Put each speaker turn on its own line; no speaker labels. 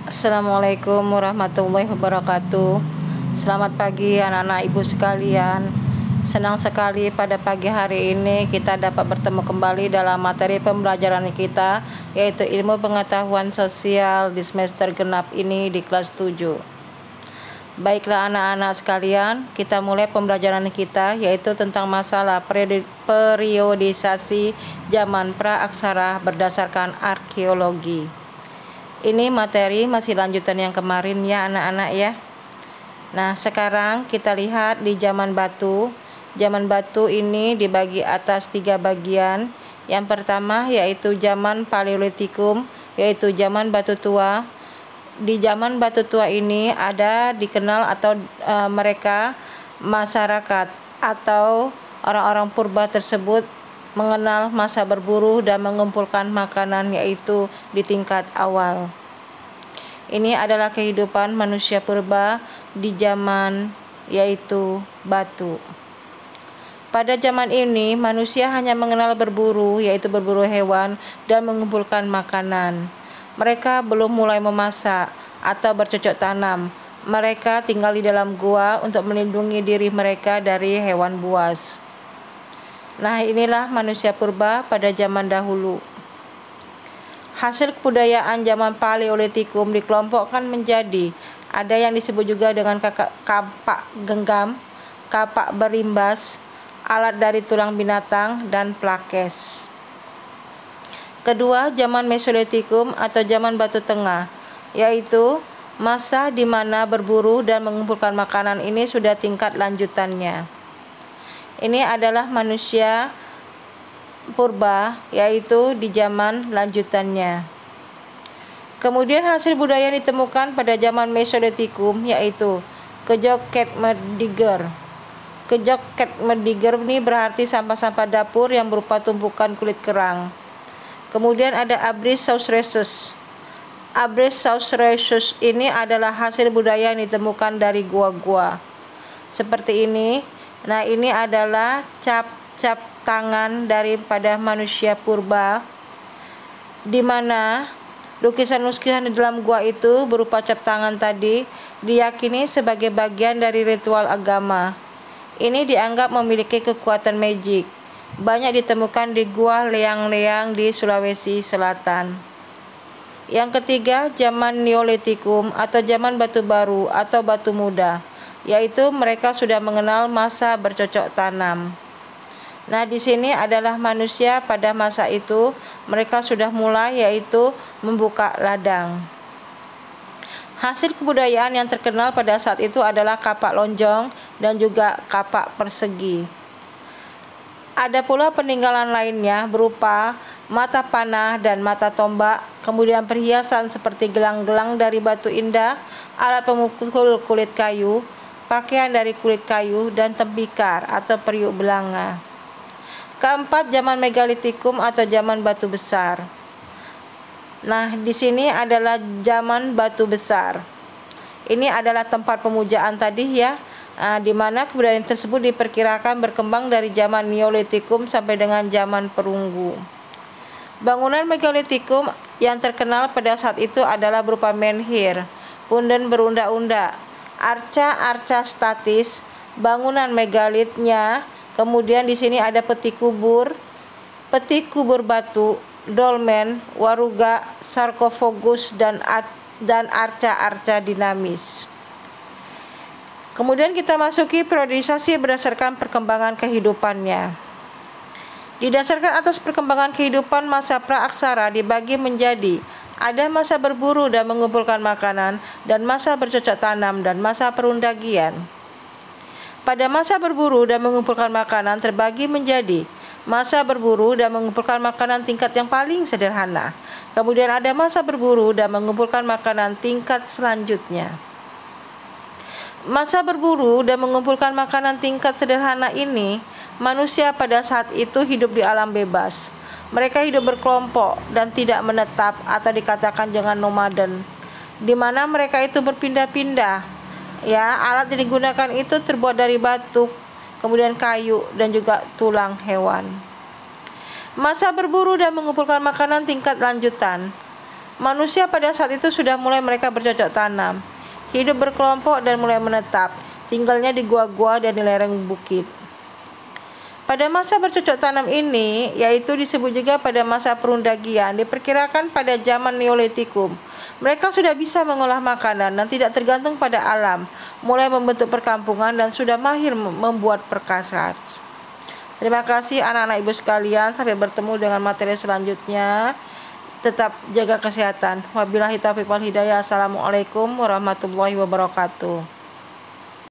Assalamualaikum warahmatullahi wabarakatuh. Selamat pagi anak-anak ibu sekalian. Senang sekali pada pagi hari ini kita dapat bertemu kembali dalam materi pembelajaran kita, yaitu ilmu pengetahuan sosial di semester genap ini di kelas 7. Baiklah anak-anak sekalian, kita mulai pembelajaran kita, yaitu tentang masalah periodisasi zaman praaksara berdasarkan arkeologi. Ini materi masih lanjutan yang kemarin ya anak-anak ya. Nah, sekarang kita lihat di zaman batu. Zaman batu ini dibagi atas 3 bagian. Yang pertama yaitu zaman Paleolitikum, yaitu zaman batu tua. Di zaman batu tua ini ada dikenal atau mereka masyarakat atau orang-orang purba tersebut mengenal masa berburu dan mengumpulkan makanan, yaitu di tingkat awal. Ini adalah kehidupan manusia purba di zaman yaitu batu. Pada zaman ini manusia hanya mengenal berburu, yaitu berburu hewan dan mengumpulkan makanan. Mereka belum mulai memasak atau bercocok tanam. Mereka tinggal di dalam gua untuk melindungi diri mereka dari hewan buas. Nah, inilah manusia purba pada zaman dahulu. Hasil kebudayaan zaman Paleolitikum dikelompokkan menjadi ada yang disebut juga dengan kapak genggam, kapak berimbas, alat dari tulang binatang, dan plakes. Kedua, zaman Mesolitikum atau zaman batu tengah, yaitu masa di mana berburu dan mengumpulkan makanan ini sudah tingkat lanjutannya. Ini adalah manusia purba, yaitu di zaman lanjutannya. Kemudian hasil budaya ditemukan pada zaman Mesolitikum, yaitu Kejoketmediger. Kejoketmediger ini berarti sampah-sampah dapur yang berupa tumpukan kulit kerang. Kemudian ada Abris Sausresus. Abris Sausresus ini adalah hasil budaya yang ditemukan dari gua-gua. Seperti ini. Nah, ini adalah cap tangan daripada manusia purba, di mana lukisan-lukisan di dalam gua itu berupa cap tangan tadi diyakini sebagai bagian dari ritual agama. Ini dianggap memiliki kekuatan magic. Banyak ditemukan di gua Leang-Leang di Sulawesi Selatan. Yang ketiga, zaman Neolitikum atau zaman batu baru atau batu muda, yaitu mereka sudah mengenal masa bercocok tanam. Nah, di sini adalah manusia pada masa itu, mereka sudah mulai yaitu membuka ladang. Hasil kebudayaan yang terkenal pada saat itu adalah kapak lonjong dan juga kapak persegi. Ada pula peninggalan lainnya berupa mata panah dan mata tombak, kemudian perhiasan seperti gelang-gelang dari batu indah, alat pemukul kulit kayu, pakaian dari kulit kayu, dan tembikar atau periuk belanga. Keempat, zaman Megalitikum atau zaman batu besar. Nah, di sini adalah zaman batu besar. Ini adalah tempat pemujaan tadi ya, di mana kebudayaan tersebut diperkirakan berkembang dari zaman Neolitikum sampai dengan zaman perunggu. Bangunan Megalitikum yang terkenal pada saat itu adalah berupa menhir, punden berunda-unda, arca statis, bangunan megalitnya. Kemudian di sini ada peti kubur batu, dolmen, waruga, sarkofagus, dan arca-arca dinamis. Kemudian kita masuki periodisasi berdasarkan perkembangan kehidupannya. Didasarkan atas perkembangan kehidupan, masa praaksara dibagi menjadi ada masa berburu dan mengumpulkan makanan, dan masa bercocok tanam, dan masa perundagian. Pada masa berburu dan mengumpulkan makanan terbagi menjadi masa berburu dan mengumpulkan makanan tingkat yang paling sederhana. Kemudian ada masa berburu dan mengumpulkan makanan tingkat selanjutnya. Masa berburu dan mengumpulkan makanan tingkat sederhana ini, manusia pada saat itu hidup di alam bebas. Mereka hidup berkelompok dan tidak menetap atau dikatakan dengan nomaden, di mana mereka itu berpindah-pindah. Ya, alat yang digunakan itu terbuat dari batu, kemudian kayu, dan juga tulang hewan. Masa berburu dan mengumpulkan makanan tingkat lanjutan. Manusia pada saat itu sudah mulai mereka bercocok tanam, hidup berkelompok dan mulai menetap, tinggalnya di gua-gua dan di lereng bukit. Pada masa bercocok tanam ini, yaitu disebut juga pada masa perundagian, diperkirakan pada zaman Neolitikum. Mereka sudah bisa mengolah makanan dan tidak tergantung pada alam, mulai membentuk perkampungan dan sudah mahir membuat perkakas. Terima kasih anak-anak ibu sekalian, sampai bertemu dengan materi selanjutnya. Tetap jaga kesehatan. Wabillahi taufiq wal hidayah. Assalamualaikum warahmatullahi wabarakatuh.